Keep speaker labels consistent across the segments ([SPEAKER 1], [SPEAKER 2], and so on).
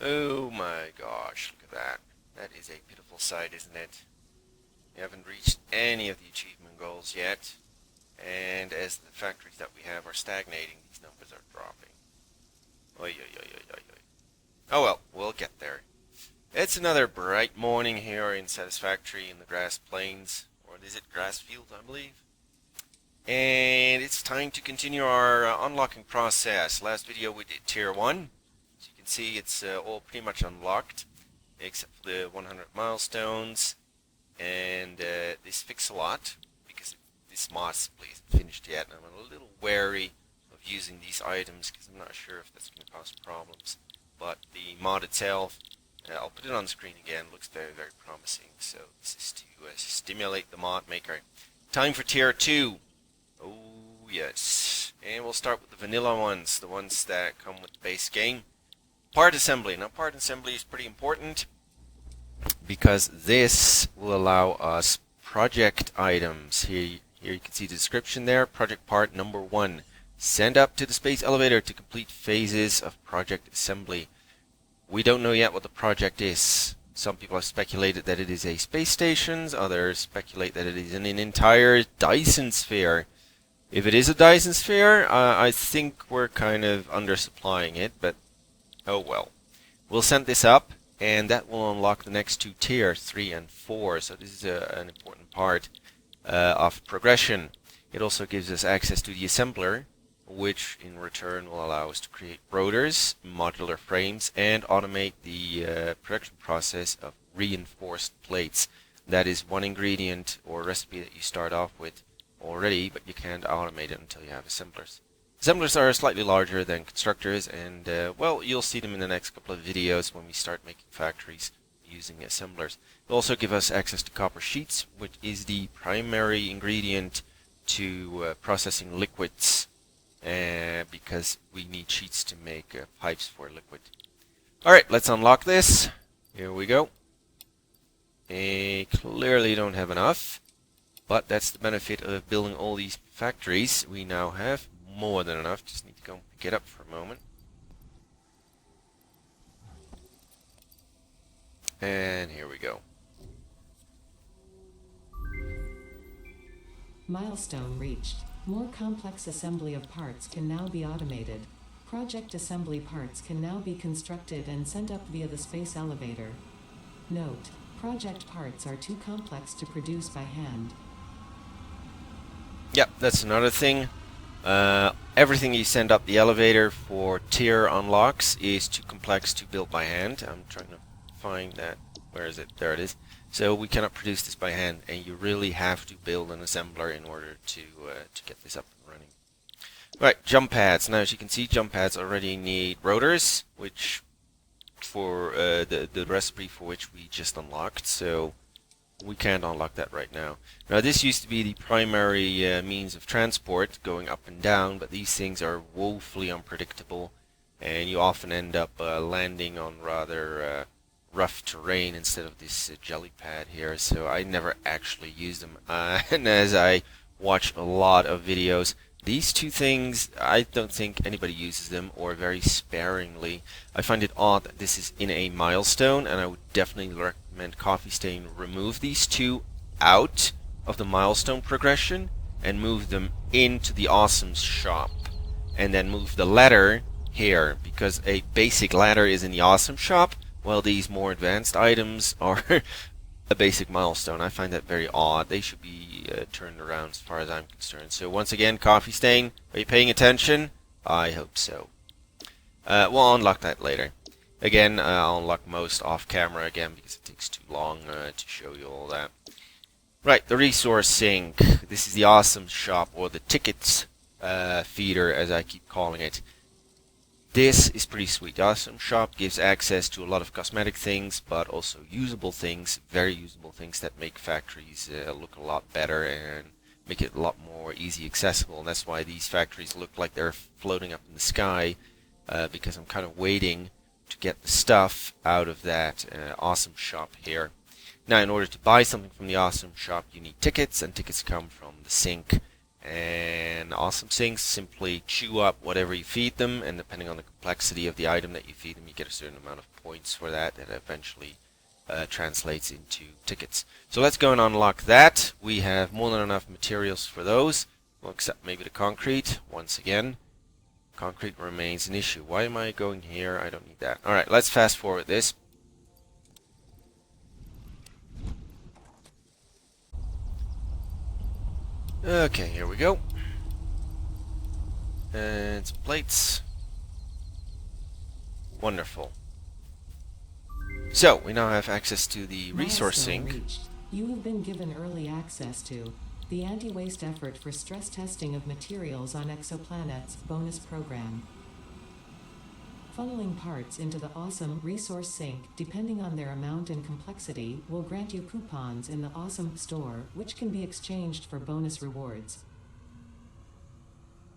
[SPEAKER 1] Oh my gosh, look at that. That is a pitiful sight, isn't it? We haven't reached any of the achievement goals yet, and as the factories that we have are stagnating, these numbers are dropping. Oy, oy, oy, oy, oy. Oh well, we'll get there. It's another bright morning here in Satisfactory in the grass plains, or is it grass field, I believe? And it's time to continue our unlocking process. Last video we did tier 1. As you can see, it's all pretty much unlocked, except for the 100 milestones. And this fixes a lot, because this mod simply isn't finished yet, and I'm a little wary of using these items, because I'm not sure if that's going to cause problems. But the mod itself, I'll put it on the screen again, looks very, very promising. So this is to stimulate the mod maker. Time for tier 2. Oh yes, and we'll start with the vanilla ones, the ones that come with the base game. Part assembly. Now part assembly is pretty important because this will allow us project items. Here you can see the description there. Project part number 1. Send up to the space elevator to complete phases of project assembly. We don't know yet what the project is. Some people have speculated that it is a space station, others speculate that it is an entire Dyson sphere. If it is a Dyson sphere, I think we're kind of undersupplying it, but oh well. We'll send this up, and that will unlock the next 2 tiers, 3 and 4, so this is an important part of progression. It also gives us access to the assembler, which in return will allow us to create rotors, modular frames, and automate the production process of reinforced plates. That is one ingredient or recipe that you start off with already, but you can't automate it until you have assemblers. Assemblers are slightly larger than constructors, and well, you'll see them in the next couple of videos when we start making factories using assemblers. They'll also give us access to copper sheets, which is the primary ingredient to processing liquids, because we need sheets to make pipes for liquid. Alright, let's unlock this. Here we go. Clearly don't have enough, but that's the benefit of building all these factories. We now have more than enough. Just need to go pick it up for a moment. And here we go.
[SPEAKER 2] Milestone reached. More complex assembly of parts can now be automated. Project assembly parts can now be constructed and sent up via the space elevator. Note: project parts are too complex to produce by hand.
[SPEAKER 1] Yep, that's another thing. Everything you send up the elevator for tier unlocks is too complex to build by hand. I'm trying to find that. Where is it? There it is. So we cannot produce this by hand, and you really have to build an assembler in order to get this up and running. Right, jump pads. Now, as you can see, jump pads already need rotors, which for the recipe for which we just unlocked. So we can't unlock that right now. Now, this used to be the primary means of transport, going up and down, but these things are woefully unpredictable, and you often end up landing on rather rough terrain instead of this jelly pad here, so I never actually use them. And as I watch a lot of videos, these two things, I don't think anybody uses them, or very sparingly. I find it odd that this is in a milestone, and I would definitely recommend Coffee Stain remove these two out of the milestone progression and move them into the awesome shop, and then move the ladder here, because a basic ladder is in the awesome shop, while these more advanced items are a basic milestone. I find that very odd. They should be turned around as far as I'm concerned. So once again, Coffee Stain, are you paying attention? I hope so. We'll unlock that later. Again, I'll unlock most off camera again because it takes too long to show you all that. Right, the resource sink. This is the awesome shop, or the tickets feeder as I keep calling it. This is pretty sweet. The awesome shop gives access to a lot of cosmetic things, but also usable things, very usable things that make factories look a lot better and make it a lot more easy accessible. And that's why these factories look like they're floating up in the sky, because I'm kind of waiting to get the stuff out of that awesome shop here. Now, in order to buy something from the awesome shop, you need tickets, and tickets come from the sink. And awesome things simply chew up whatever you feed them, and depending on the complexity of the item that you feed them, you get a certain amount of points for that eventually translates into tickets. So let's go and unlock that. We have more than enough materials for those, well, except maybe the concrete. Once again, concrete remains an issue. Why am I going here? I don't need that. Alright, let's fast forward this. Okay, here we go. And some plates. Wonderful. So, we now have access to the resource sink.
[SPEAKER 2] Reached. You have been given early access to the anti-waste effort for stress testing of materials on exoplanets bonus program. Funneling parts into the awesome resource sink, depending on their amount and complexity, will grant you coupons in the awesome store, which can be exchanged for bonus rewards.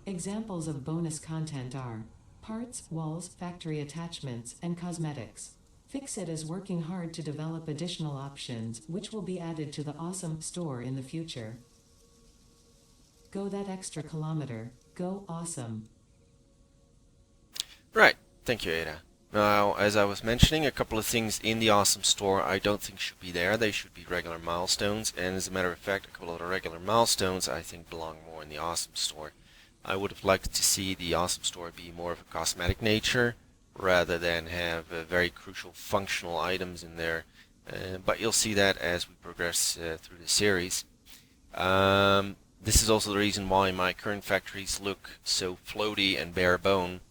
[SPEAKER 2] Examples of bonus content are parts, walls, factory attachments, and cosmetics. Fixit is working hard to develop additional options, which will be added to the awesome store in the future. Go that extra kilometer. Go awesome.
[SPEAKER 1] Right. Thank you, Ada. Now, as I was mentioning, a couple of things in the awesome store I don't think should be there. They should be regular milestones, and as a matter of fact, a couple of the regular milestones I think belong more in the awesome store. I would have liked to see the awesome store be more of a cosmetic nature rather than have very crucial functional items in there, but you'll see that as we progress through the series. This is also the reason why my current factories look so floaty and bare bone,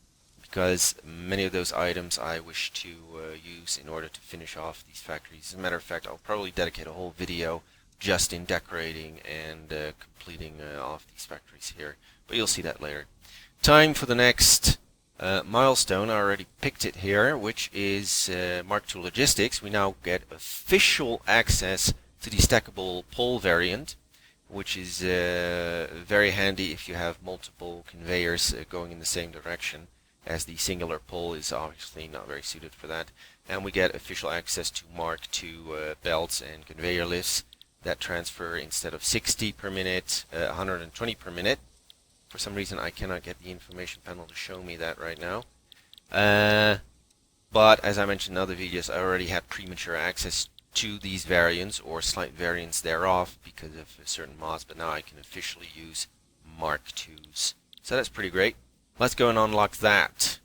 [SPEAKER 1] because many of those items I wish to use in order to finish off these factories. As a matter of fact, I'll probably dedicate a whole video just in decorating and completing off these factories here, but you'll see that later. Time for the next milestone. I already picked it here, which is Mark II Logistics. We now get official access to the stackable pole variant, which is very handy if you have multiple conveyors going in the same direction, as the singular pole is obviously not very suited for that. And we get official access to Mark II belts and conveyor lifts that transfer, instead of 60 per minute, 120 per minute. For some reason I cannot get the information panel to show me that right now. But as I mentioned in other videos, I already had premature access to these variants or slight variants thereof because of certain mods, but now I can officially use Mark IIs. So that's pretty great. Let's go and unlock that.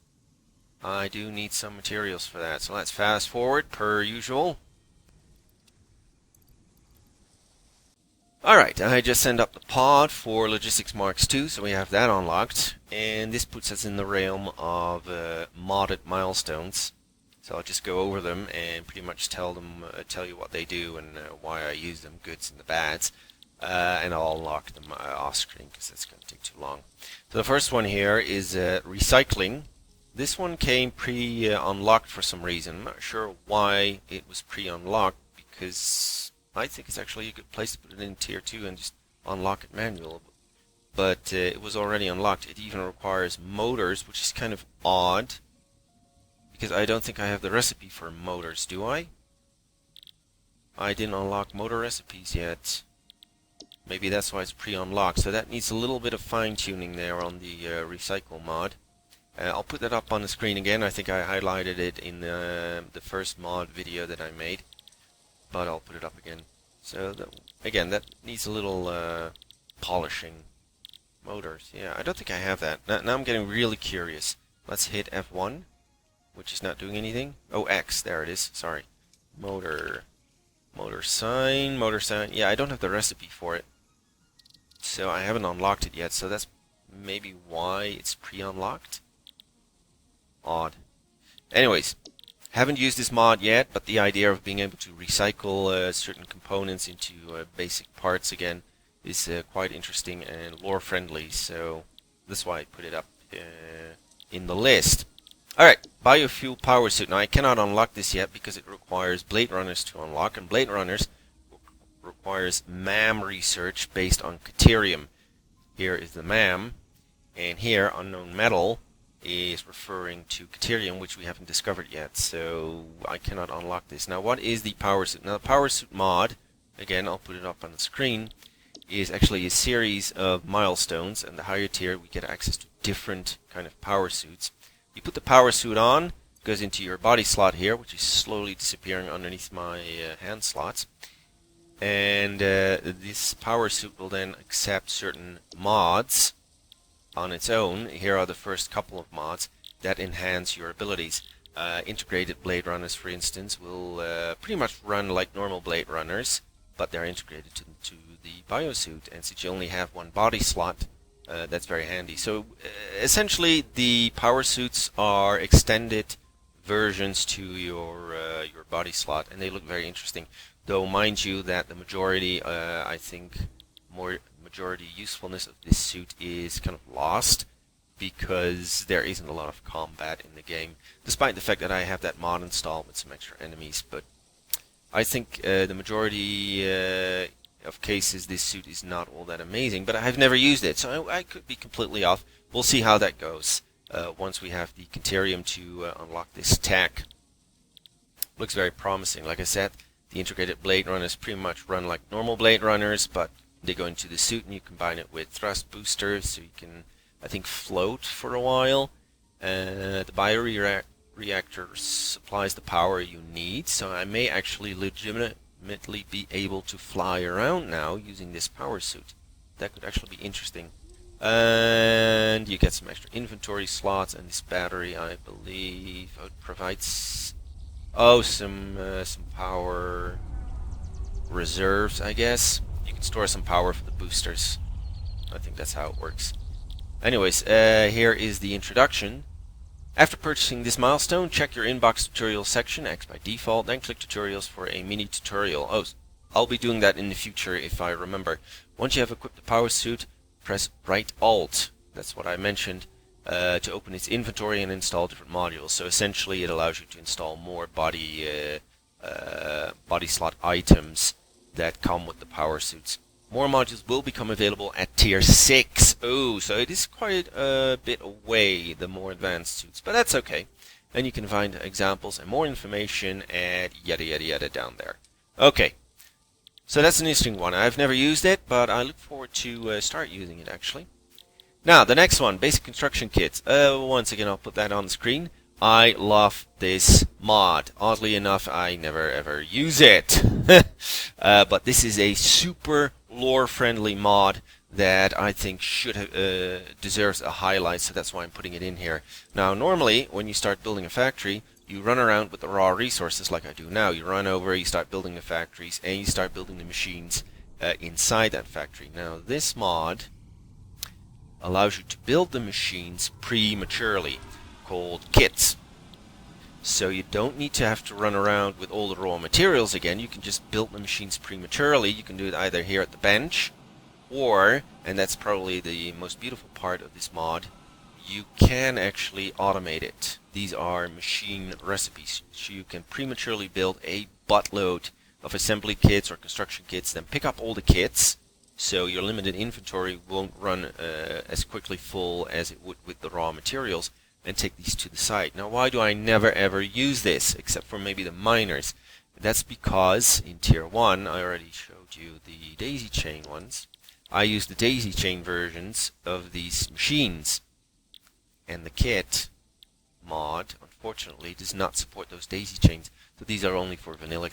[SPEAKER 1] I do need some materials for that, so let's fast forward per usual. Alright, I just sent up the pod for Logistics Marks II, so we have that unlocked. And this puts us in the realm of modded milestones. So I'll just go over them and pretty much tell you what they do and why I use them, goods and the bads. And I'll unlock them off screen because that's going to take too long. So the first one here is recycling. This one came pre-unlocked for some reason. I'm not sure why it was pre-unlocked, because I think it's actually a good place to put it in tier 2 and just unlock it manual. But it was already unlocked. It even requires motors, which is kind of odd, because I don't think I have the recipe for motors, do I? I didn't unlock motor recipes yet. Maybe that's why it's pre-unlocked. So that needs a little bit of fine-tuning there on the recycle mod. I'll put that up on the screen again. I think I highlighted it in the first mod video that I made, but I'll put it up again. So again, that needs a little polishing. Motors, yeah, I don't think I have that. Now I'm getting really curious. Let's hit F1, which is not doing anything. Oh, X, there it is. Sorry. Motor sign. Yeah, I don't have the recipe for it, so I haven't unlocked it yet. So that's maybe why it's pre-unlocked. Odd. Anyways, haven't used this mod yet, but the idea of being able to recycle certain components into basic parts again is quite interesting and lore friendly, so that's why I put it up in the list. Alright, biofuel power suit. Now I cannot unlock this yet because it requires Blade Runners to unlock, and Blade Runners requires MAM research based on Caterium. Here is the MAM, and here unknown metal is referring to Caterium, which we haven't discovered yet, so I cannot unlock this. Now what is the power suit? Now the power suit mod, again I'll put it up on the screen, is actually a series of milestones, and the higher tier we get access to different kind of power suits. You put the power suit on, goes into your body slot here, which is slowly disappearing underneath my hand slots. And this power suit will then accept certain mods on its own. Here are the first couple of mods that enhance your abilities. Integrated Blade Runners, for instance, will pretty much run like normal Blade Runners, but they're integrated to the biosuit, and since you only have one body slot, that's very handy. So essentially the power suits are extended versions to your body slot, and they look very interesting. Though mind you that the majority, I think, majority usefulness of this suit is kind of lost because there isn't a lot of combat in the game, despite the fact that I have that mod installed with some extra enemies. But I think the majority of cases this suit is not all that amazing, but I've never used it, so I could be completely off. We'll see how that goes once we have the Canterium to unlock this tech. Looks very promising. Like I said, the integrated Blade Runners pretty much run like normal Blade Runners, but they go into the suit and you combine it with thrust boosters, so you can, I think, float for a while. The bioreactor supplies the power you need, so I may actually legitimately be able to fly around now using this power suit. That could actually be interesting. And you get some extra inventory slots, and this battery, I believe, provides some power reserves, I guess. You can store some power for the boosters. I think that's how it works. Anyways, here is the introduction. After purchasing this milestone, check your inbox tutorial section, X by default, then click tutorials for a mini tutorial. Oh, I'll be doing that in the future if I remember. Once you have equipped the power suit, press right Alt, that's what I mentioned, to open its inventory and install different modules. So essentially it allows you to install more body slot items that come with the power suits. More modules will become available at tier 6. Oh, so it is quite a bit away, the more advanced suits, but that's okay. And you can find examples and more information and yada yada yada down there. Okay, so that's an interesting one. I've never used it, but I look forward to start using it actually. Now, the next one, basic construction kits. Once again, I'll put that on the screen. I love this mod. Oddly enough, I never ever use it. But this is a super lore-friendly mod that I think should deserves a highlight, so that's why I'm putting it in here. Now, normally, when you start building a factory, you run around with the raw resources like I do now. You run over, you start building the factories, and you start building the machines inside that factory. Now, this mod allows you to build the machines prematurely, called kits. So you don't need to have to run around with all the raw materials again. You can just build the machines prematurely. You can do it either here at the bench, or, and that's probably the most beautiful part of this mod, you can actually automate it. These are machine recipes. So you can prematurely build a buttload of assembly kits or construction kits, then pick up all the kits, so your limited inventory won't run as quickly full as it would with the raw materials, and take these to the site. Now, why do I never ever use this, except for maybe the miners? That's because in tier 1, I already showed you the daisy chain ones. I use the daisy chain versions of these machines, and the kit mod, unfortunately, does not support those daisy chains. So these are only for vanilla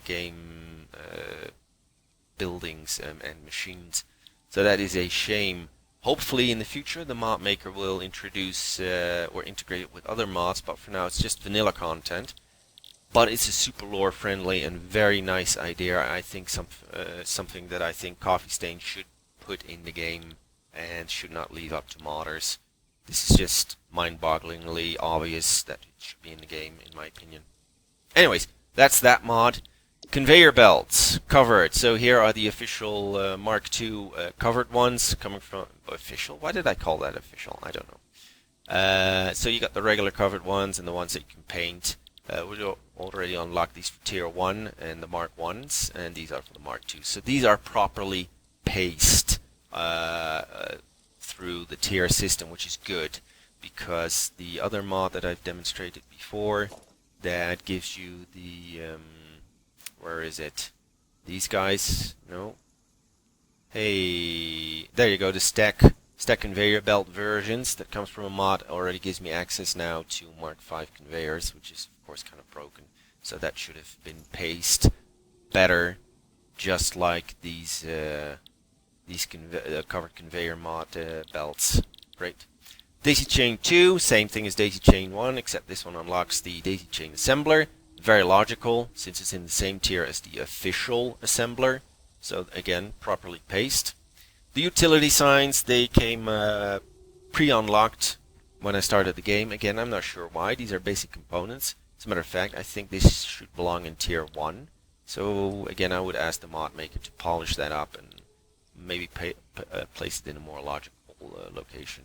[SPEAKER 1] game buildings and machines. So that is a shame. Hopefully in the future the mod maker will introduce or integrate it with other mods, but for now it's just vanilla content. But it's a super lore friendly and very nice idea. I think something that I think Coffee Stain should put in the game and should not leave up to modders. This is just mind-bogglingly obvious that it should be in the game, in my opinion. Anyways, that's that mod. Conveyor belts, covered. So here are the official Mark II covered ones coming from official. Why did I call that official? I don't know. So you got the regular covered ones and the ones that you can paint. We already unlocked these for tier 1 and the Mark 1s, and these are for the Mark II. So these are properly paced through the tier system, which is good, because the other mod that I've demonstrated before that gives you the where is it? These guys? No. Hey, there you go. The stack conveyor belt versions that comes from a mod already gives me access now to Mark 5 conveyors, which is of course kind of broken. So that should have been paced better, just like these covered conveyor mod belts. Great. Daisy chain 2, same thing as daisy chain 1, except this one unlocks the daisy chain assembler. Very logical, since it's in the same tier as the official assembler. So again, properly paced. The utility signs, they came pre-unlocked when I started the game. Again, I'm not sure why. These are basic components. As a matter of fact, I think this should belong in tier 1. So again, I would ask the mod maker to polish that up and maybe place it in a more logical location.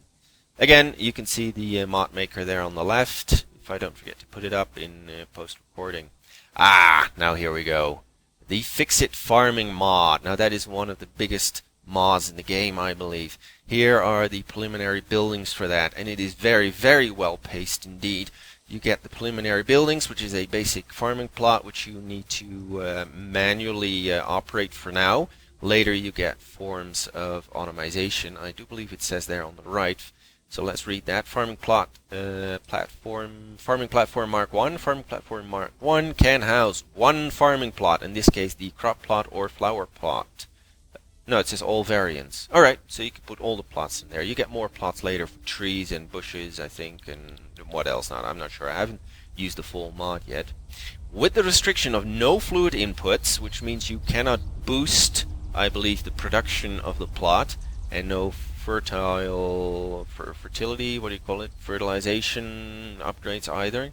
[SPEAKER 1] Again, you can see the mod maker there on the left, if I don't forget to put it up in post-recording. Now here we go. The Fix-It Farming mod. Now that is one of the biggest mods in the game, I believe. Here are the preliminary buildings for that, and it is very, very well paced indeed. You get the preliminary buildings, which is a basic farming plot, which you need to manually operate for now. Later you get forms of automation. I do believe it says there on the right. So let's read that. Farming plot Farming platform Mark 1. Farming platform Mark 1 can house one farming plot. In this case, the crop plot or flower plot. No, it says all variants. Alright, so you can put all the plots in there. You get more plots later for trees and bushes, I think, and what else not. I'm not sure. I haven't used the full mod yet. With the restriction of no fluid inputs, which means you cannot boost, I believe, the production of the plot, and no fertility, what do you call it? Fertilization upgrades either.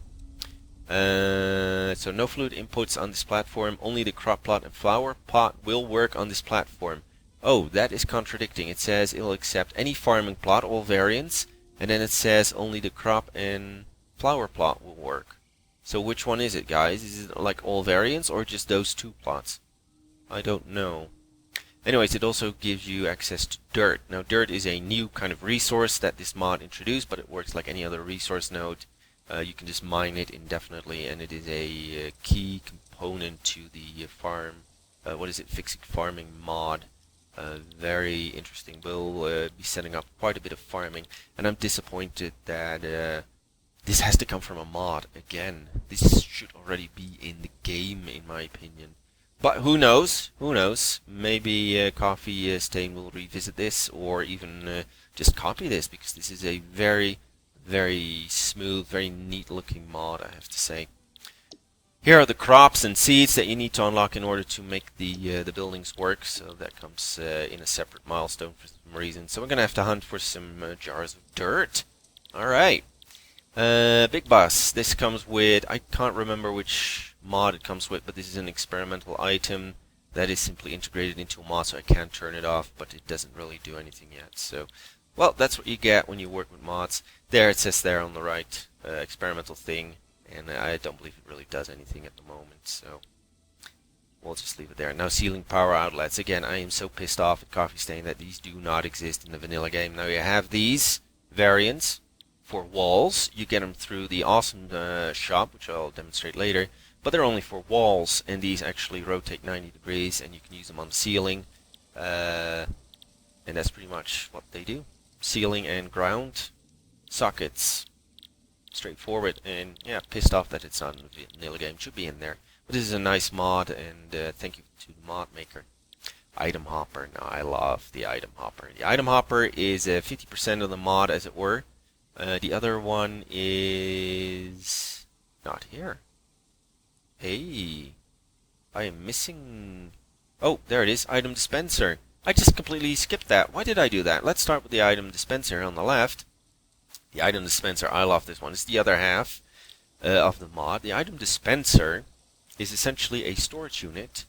[SPEAKER 1] So no fluid inputs on this platform. Only the crop plot and flower plot will work on this platform. Oh, that is contradicting. It says it'll accept any farming plot, all variants, and then it says only the crop and flower plot will work. So which one is it, guys? Is it like all variants or just those two plots? I don't know. Anyways, it also gives you access to dirt. Now, dirt is a new kind of resource that this mod introduced, but it works like any other resource node. You can just mine it indefinitely, and it is a key component to the Fix-It Farming mod. Very interesting. We'll be setting up quite a bit of farming, and I'm disappointed that this has to come from a mod again. This should already be in the game, in my opinion. But who knows? Who knows? Maybe Coffee Stain will revisit this, or even just copy this, because this is a very, very smooth, very neat-looking mod, I have to say. Here are the crops and seeds that you need to unlock in order to make the buildings work. So that comes in a separate milestone for some reason. So we're gonna have to hunt for some jars of dirt. All right. Big Boss. This comes with, I can't remember which mod it comes with, but this is an experimental item that is simply integrated into a mod, so I can't turn it off, but it doesn't really do anything yet. So, well, that's what you get when you work with mods. There it says there on the right, experimental thing, and I don't believe it really does anything at the moment, so we'll just leave it there. Now, ceiling power outlets. Again, I am so pissed off at Coffee Stain that these do not exist in the vanilla game. Now you have these variants for walls. You get them through the awesome shop, which I'll demonstrate later. But they're only for walls, and these actually rotate 90 degrees, and you can use them on the ceiling. And that's pretty much what they do. Ceiling and ground sockets. Straightforward, and yeah, pissed off that it's not in the vanilla game. It should be in there. But this is a nice mod, and thank you to the mod maker. Item hopper. Now, I love the item hopper. The item hopper is 50% of the mod, as it were. The other one is not here. Hey, I am missing... Oh, there it is, item dispenser. I just completely skipped that. Why did I do that? Let's start with the item dispenser on the left. The item dispenser, I love this one. It's the other half of the mod. The item dispenser is essentially a storage unit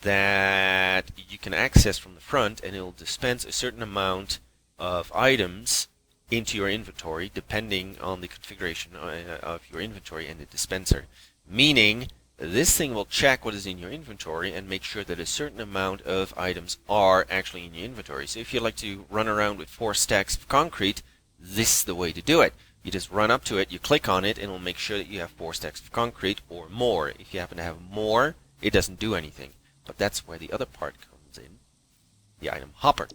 [SPEAKER 1] that you can access from the front, and it will dispense a certain amount of items into your inventory depending on the configuration of your inventory and the dispenser. Meaning, this thing will check what is in your inventory and make sure that a certain amount of items are actually in your inventory. So if you like to run around with 4 stacks of concrete, this is the way to do it. You just run up to it, you click on it, and it will make sure that you have 4 stacks of concrete or more. If you happen to have more, it doesn't do anything. But that's where the other part comes in. the item hopper.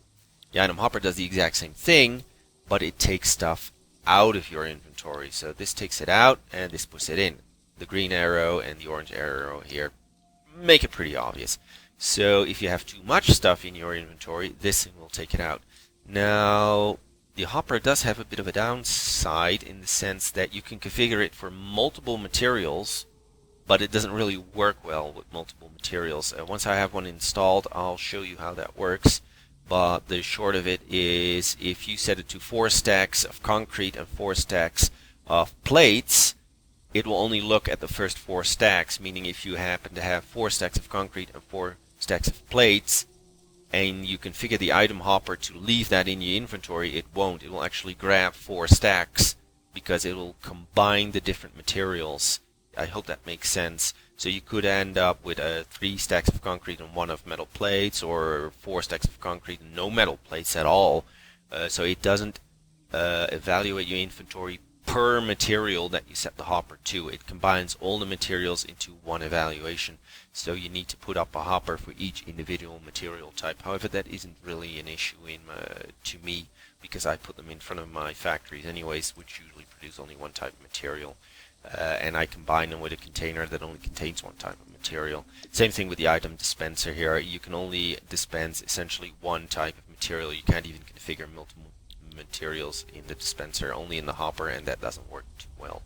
[SPEAKER 1] The item hopper does the exact same thing, but it takes stuff out of your inventory. So this takes it out and this puts it in. The green arrow and the orange arrow here make it pretty obvious. So if you have too much stuff in your inventory, this thing will take it out. Now, the hopper does have a bit of a downside in the sense that you can configure it for multiple materials, but it doesn't really work well with multiple materials. Once I have one installed, I'll show you how that works. But the short of it is, if you set it to 4 stacks of concrete and 4 stacks of plates, it will only look at the first 4 stacks, meaning if you happen to have 4 stacks of concrete and 4 stacks of plates, and you configure the item hopper to leave that in your inventory, it won't. It will actually grab 4 stacks because it will combine the different materials. I hope that makes sense. So you could end up with 3 stacks of concrete and 1 of metal plates, or 4 stacks of concrete and no metal plates at all. So it doesn't evaluate your inventory per material that you set the hopper to. It combines all the materials into one evaluation. So you need to put up a hopper for each individual material type. However, that isn't really an issue to me, because I put them in front of my factories anyways, which usually produce only one type of material. And I combine them with a container that only contains one type of material. Same thing with the item dispenser here. You can only dispense essentially one type of material. You can't even configure multiple materials in the dispenser, only in the hopper, and that doesn't work too well.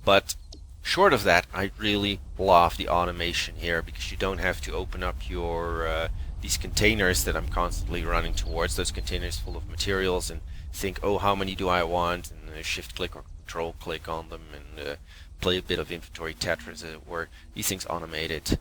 [SPEAKER 1] But short of that, I really love the automation here, because you don't have to open up your these containers that I'm constantly running towards, those containers full of materials, and think, oh, how many do I want, and shift click or control click on them and play a bit of inventory Tetris, as it were. These things automated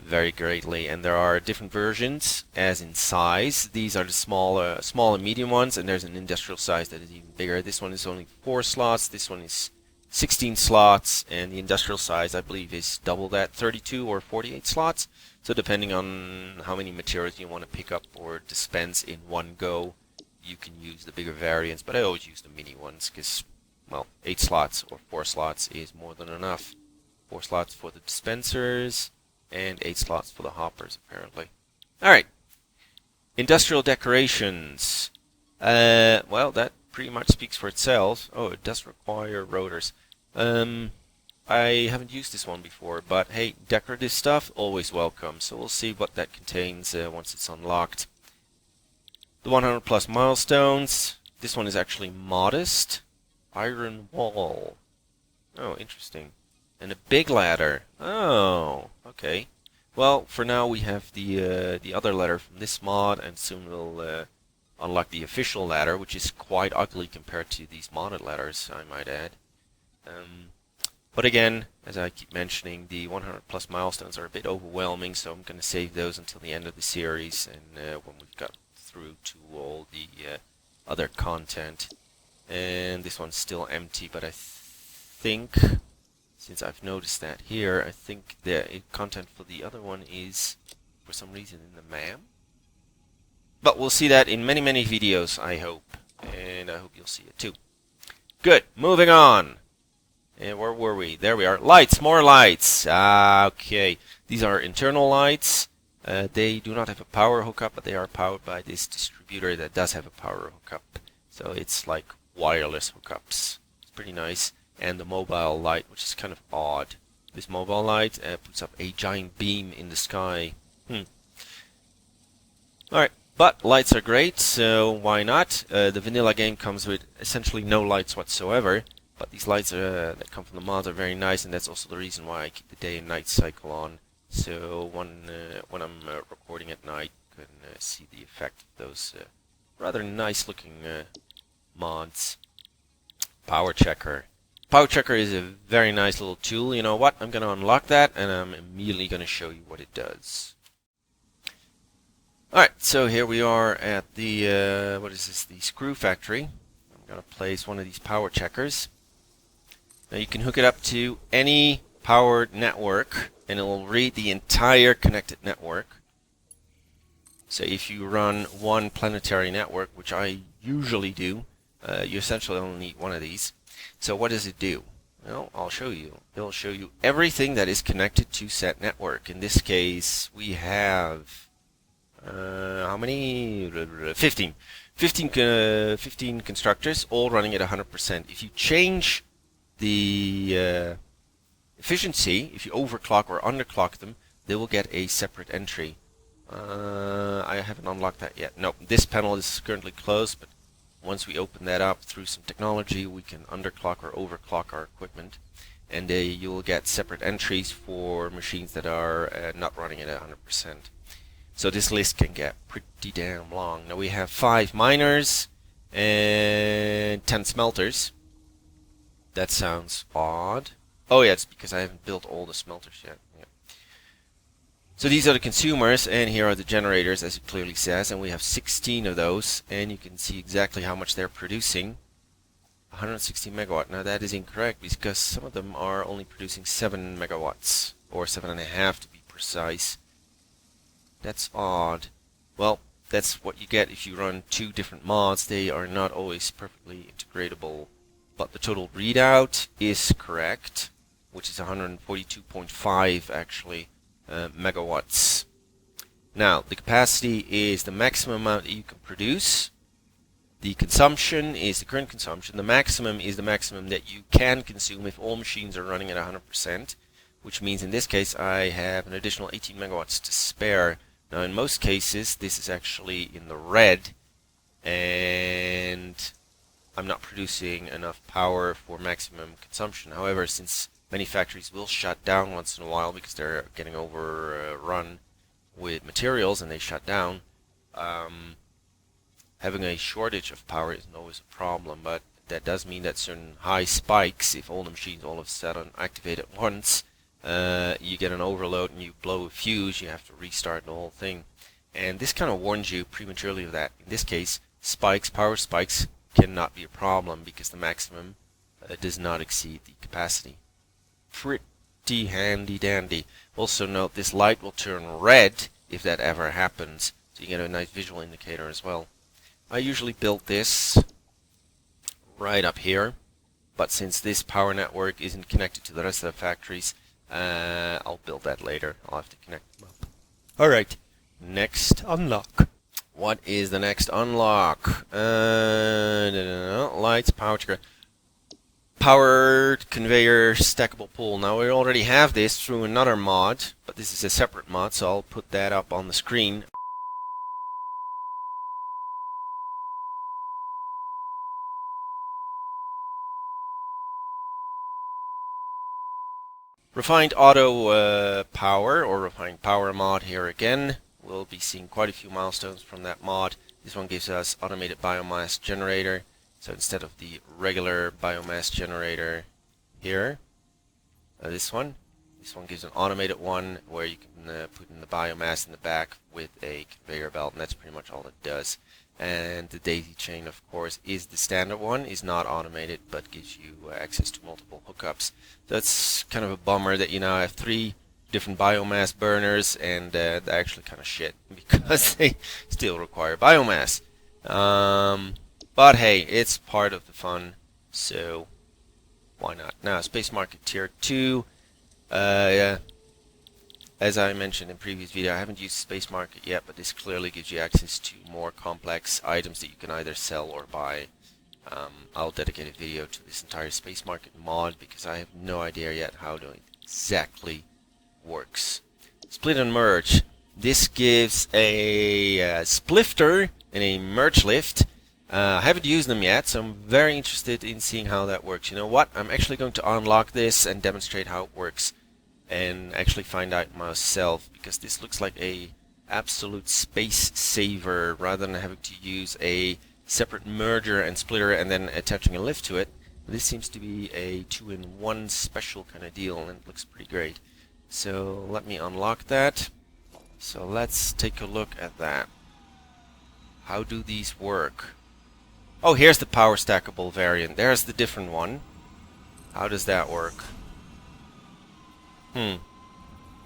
[SPEAKER 1] very greatly, and there are different versions as in size. These are the small and medium ones, and there's an industrial size that is even bigger. This one is only 4 slots, this one is 16 slots, and the industrial size, I believe, is double that, 32 or 48 slots. So depending on how many materials you want to pick up or dispense in one go, you can use the bigger variants, but I always use the mini ones because, well, 8 slots or 4 slots is more than enough. 4 slots for the dispensers and 8 slots for the hoppers, apparently. Alright. Industrial decorations. Well, that pretty much speaks for itself. Oh, it does require rotors. I haven't used this one before, but hey, decorative stuff, always welcome. So we'll see what that contains once it's unlocked. The 100 plus milestones. This one is actually modest. Iron wall. Oh, interesting. And a big ladder. Oh, okay. Well, for now we have the other ladder from this mod, and soon we'll unlock the official ladder, which is quite ugly compared to these modded ladders, I might add. But again, as I keep mentioning, the 100 plus milestones are a bit overwhelming, so I'm going to save those until the end of the series, and when we've got through to all the other content. And this one's still empty, but I think, since I've noticed that here, I think the content for the other one is, for some reason, in the MAM. But we'll see that in many, many videos, I hope. And I hope you'll see it too. Good, moving on. And where were we? There we are. Lights, more lights. Okay, these are internal lights. They do not have a power hookup, but they are powered by this distributor that does have a power hookup. So it's like wireless hookups. It's pretty nice. And the mobile light, which is kind of odd. This mobile light puts up a giant beam in the sky. Alright, but lights are great, so why not? The vanilla game comes with essentially no lights whatsoever. But these lights that come from the mods are very nice, and that's also the reason why I keep the day and night cycle on. So when I'm recording at night, you can see the effect of those rather nice looking mods. Power checker. Power checker is a very nice little tool. You know what? I'm going to unlock that, and I'm immediately going to show you what it does. Alright, so here we are at the, what is this, the screw factory. I'm going to place one of these power checkers. Now you can hook it up to any powered network, and it will read the entire connected network. So if you run one planetary network, which I usually do, you essentially only need one of these. So what does it do? Well, I'll show you. It'll show you everything that is connected to said network. In this case, we have How many? 15. 15 constructors, all running at 100%. If you change the efficiency, if you overclock or underclock them, they will get a separate entry. I haven't unlocked that yet. No, this panel is currently closed, but once we open that up through some technology, we can underclock or overclock our equipment, and you'll get separate entries for machines that are not running at 100%. So this list can get pretty damn long. Now we have 5 miners and 10 smelters. That sounds odd. Oh yeah, it's because I haven't built all the smelters yet. Yeah. So these are the consumers, and here are the generators, as it clearly says, and we have 16 of those, and you can see exactly how much they're producing. 160 megawatt. Now that is incorrect, because some of them are only producing 7 megawatts, or 7.5 to be precise. That's odd. Well, that's what you get if you run 2 different mods. They are not always perfectly integratable, but the total readout is correct, which is 142.5 actually megawatts. Now, the capacity is the maximum amount that you can produce. The consumption is the current consumption. The maximum is the maximum that you can consume if all machines are running at 100%, which means in this case I have an additional 18 megawatts to spare. Now, in most cases, this is actually in the red, and I'm not producing enough power for maximum consumption. However, since many factories will shut down once in a while because they're getting overrun with materials and they shut down, having a shortage of power isn't always a problem, but that does mean that certain high spikes, if all the machines all of a sudden activate at once, you get an overload and you blow a fuse, you have to restart the whole thing. And this kind of warns you prematurely of that. In this case, power spikes cannot be a problem because the maximum does not exceed the capacity. Pretty handy dandy. Also note this light will turn red if that ever happens, so you get a nice visual indicator as well. I usually build this right up here, but since this power network isn't connected to the rest of the factories, I'll build that later. I'll have to connect them up. Alright, next unlock. What is the next unlock? Lights, powered conveyor stackable pool. Now we already have this through another mod, but this is a separate mod, so I'll put that up on the screen. Refined auto power, or refined power mod here again. We'll be seeing quite a few milestones from that mod. This one gives us automated biomass generator. So instead of the regular biomass generator here, this one gives an automated one where you can put in the biomass in the back with a conveyor belt, and that's pretty much all it does. And the daisy chain, of course, is the standard one, is not automated, but gives you access to multiple hookups. That's kind of a bummer that you now have 3 different biomass burners, and they're actually kind of shit because they still require biomass. But hey, it's part of the fun, so why not? Now, Space Market Tier 2. As I mentioned in previous video, I haven't used Space Market yet, but this clearly gives you access to more complex items that you can either sell or buy. I'll dedicate a video to this entire Space Market mod because I have no idea yet how it exactly works. Split and merge. This gives a splifter and a merge lift. I haven't used them yet, so I'm very interested in seeing how that works. You know what? I'm actually going to unlock this and demonstrate how it works, and actually find out myself, because this looks like a absolute space saver rather than having to use a separate merger and splitter and then attaching a lift to it. This seems to be a 2-in-1 special kind of deal, and it looks pretty great. So let me unlock that. So let's take a look at that. How do these work? Oh, here's the power stackable variant. There's the different one. How does that work?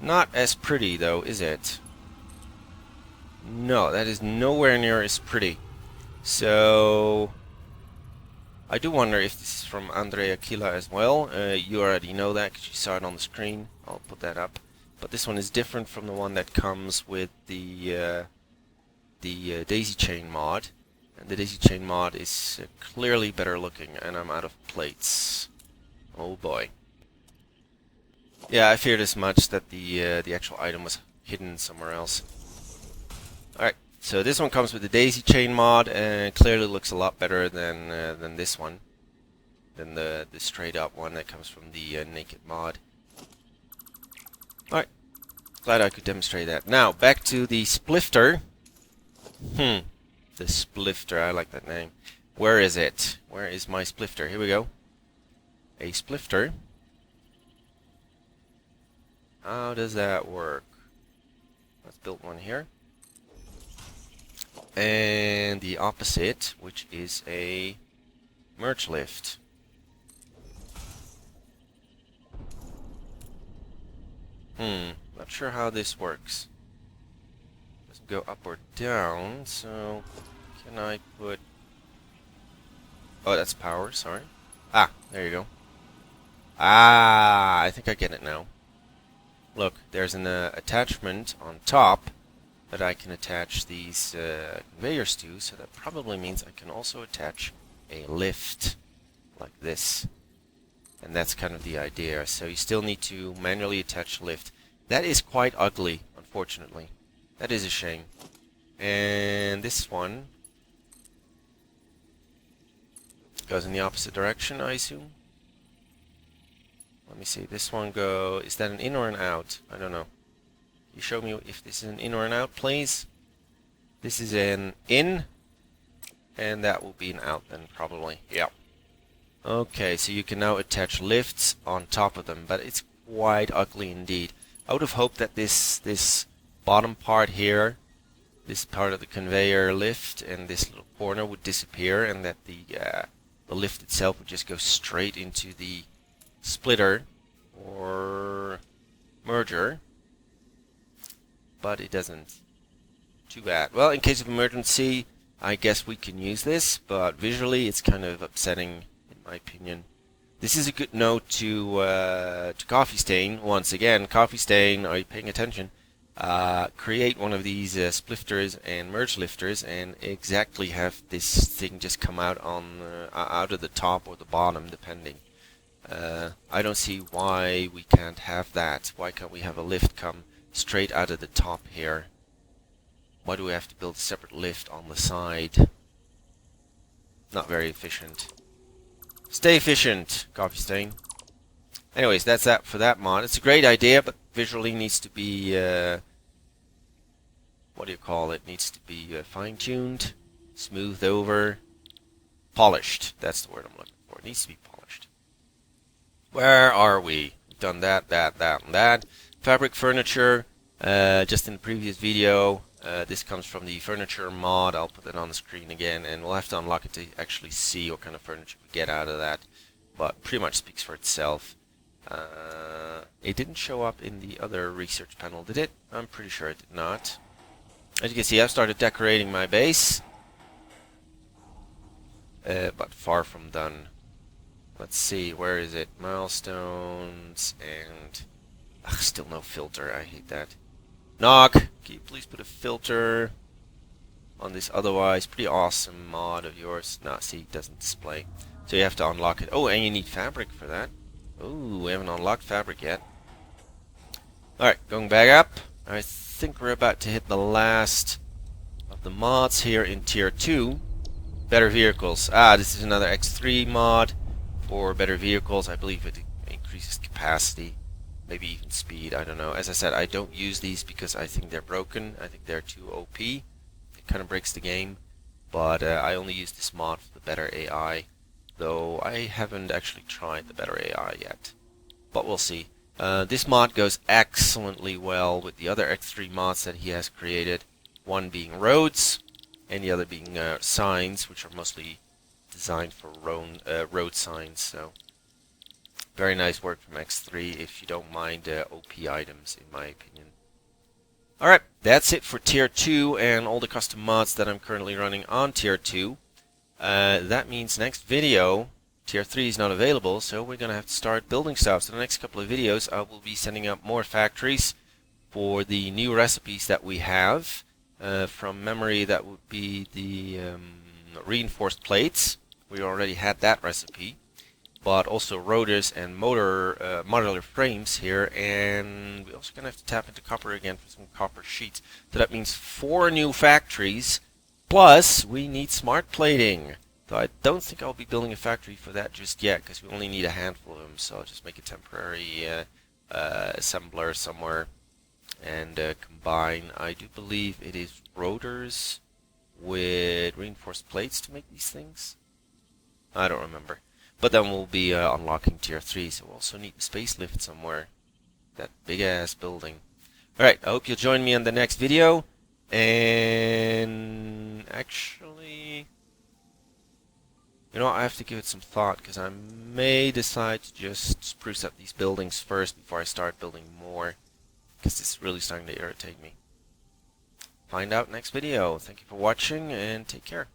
[SPEAKER 1] Not as pretty though, is it? No, that is nowhere near as pretty. So I do wonder if this is from Andrea Kila as well. You already know that because you saw it on the screen. I'll put that up. But this one is different from the one that comes with the the daisy chain mod, and the daisy chain mod is clearly better looking, and I'm out of plates. Oh boy. Yeah, I feared as much that the actual item was hidden somewhere else. Alright, so this one comes with the daisy chain mod, and clearly looks a lot better than this one. Than the straight up one that comes from the naked mod. Alright, glad I could demonstrate that. Now, back to the splifter. The splifter, I like that name. Where is it? Where is my splifter? Here we go. A splifter. How does that work? Let's build one here. And the opposite, which is a merge lift. Not sure how this works. Doesn't go up or down, so can I put... Oh, that's power, sorry. Ah, there you go. Ah, I think I get it now. Look, there's an attachment on top that I can attach these conveyors to, so that probably means I can also attach a lift like this. And that's kind of the idea. So you still need to manually attach a lift. That is quite ugly, unfortunately. That is a shame. And this one goes in the opposite direction, I assume. Let me see. This one go... Is that an in or an out? I don't know. You show me if this is an in or an out, please. This is an in. And that will be an out then, probably. Yeah. Okay, so you can now attach lifts on top of them, but it's quite ugly indeed. I would have hoped that this bottom part here, this part of the conveyor lift, and this little corner would disappear, and that the lift itself would just go straight into the splitter or merger. But it doesn't. Too bad. Well, in case of emergency, I guess we can use this, but visually it's kind of upsetting, in my opinion. This is a good note to Coffee Stain. Once again, Coffee Stain, are you paying attention? Create one of these splifters and merge lifters, and exactly have this thing just come out on out of the top or the bottom, depending. I don't see why we can't have that. Why can't we have a lift come straight out of the top here? Why do we have to build a separate lift on the side? Not very efficient. Stay efficient, Coffee Stain. Anyways, that's that for that mod. It's a great idea, but visually needs to be, what do you call it? Needs to be fine-tuned, smoothed over, polished. That's the word I'm looking for. It needs to be polished. Where are we? We've done that, and that. Fabric furniture, just in the previous video. This comes from the furniture mod. I'll put it on the screen again, and we'll have to unlock it to actually see what kind of furniture we get out of that. But pretty much speaks for itself. It didn't show up in the other research panel, did it? I'm pretty sure it did not. As you can see, I've started decorating my base, but far from done. Let's see, where is it? Milestones, and still no filter. I hate that. Knock! Can you please put a filter on this otherwise pretty awesome mod of yours? Nah, see, it doesn't display. So you have to unlock it. Oh, and you need fabric for that. Oh, we haven't unlocked fabric yet. Alright, going back up. I think we're about to hit the last of the mods here in Tier 2. Better vehicles. Ah, this is another X3 mod for better vehicles. I believe it increases capacity. Maybe even speed, I don't know. As I said, I don't use these because I think they're broken. I think they're too OP. It kind of breaks the game. But I only use this mod for the better AI. Though I haven't actually tried the better AI yet. But we'll see. This mod goes excellently well with the other X3 mods that he has created. One being roads, and the other being signs, which are mostly designed for road signs. So very nice work from X3 if you don't mind OP items, in my opinion. Alright, that's it for Tier 2 and all the custom mods that I'm currently running on Tier 2. That means next video, Tier 3 is not available, so we're going to have to start building stuff. So the next couple of videos I will be sending up more factories for the new recipes that we have. From memory, that would be the reinforced plates. We already had that recipe. But also rotors and modular frames here, and we're also going to have to tap into copper again for some copper sheets. So that means 4 new factories, plus we need smart plating. So I don't think I'll be building a factory for that just yet, because we only need a handful of them, so I'll just make a temporary assembler somewhere and combine. I do believe it is rotors with reinforced plates to make these things. I don't remember. But then we'll be unlocking tier 3, so we'll also need a space lift somewhere. That big ass building. Alright, I hope you'll join me on the next video. And actually, you know, I have to give it some thought, because I may decide to just spruce up these buildings first before I start building more, because it's really starting to irritate me. Find out next video. Thank you for watching, and take care.